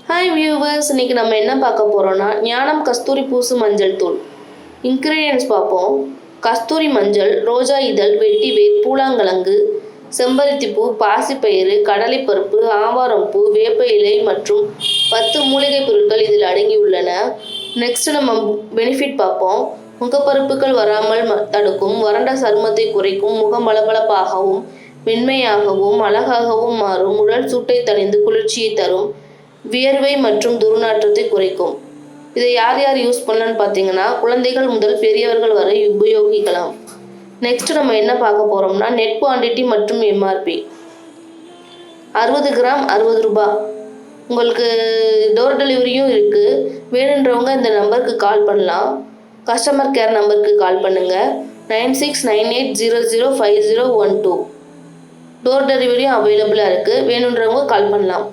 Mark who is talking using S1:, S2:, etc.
S1: Hi viewers, இன்னைக்கு நம்ம என்ன பார்க்க போறோம்னா ஞானம் கஸ்தூரி பூசு மஞ்சள் தூள். இன்க்ரீடியன்ஸ் பார்ப்போம். கஸ்தூரி மஞ்சள், ரோஜா இதழ், வெட்டிவேர், பூலாங்கிழங்கு, செம்பருத்திப்பூ, பாசிப்பயிறு, கடலைப்பருப்பு, ஆவாரம்பூ, வேப்ப இலை மற்றும் 10 மூலிகை பொருட்கள் இதில் அடங்கியுள்ளன. நெக்ஸ்ட் நம்ம பெனிஃபிட் பார்ப்போம். முகப்பருப்புகள் வராமல் தடுக்கும், வறண்ட சருமத்தை குறைக்கும், முகம் பளபளப்பாகவும் மென்மையாகவும் அழகாகவும் மாறும், உடல் சூட்டை தணிந்து குளிர்ச்சியை தரும், வியர்வை மற்றும் துர்நாற்றத்தை குறைக்கும். இதை யார் யார் யூஸ் பண்ணலான்னு பார்த்தீங்கன்னா குழந்தைகள் முதல் பெரியவர்கள் வரை உபயோகிக்கலாம். நெக்ஸ்ட் நம்ம என்ன பார்க்க போறோம்னா நெட் குவான்டிட்டி மற்றும் எம்ஆர்பி. 60 கிராம் 60 ரூபாய். உங்களுக்கு டோர் டெலிவரியும் இருக்குது. வேணுன்றவங்க இந்த நம்பருக்கு கால் பண்ணலாம். கஸ்டமர் கேர் நம்பருக்கு கால் பண்ணுங்கள். 9698005012. டோர் டெலிவரியும் அவைலபிளாக இருக்குது. வேணுன்றவங்க கால் பண்ணலாம்.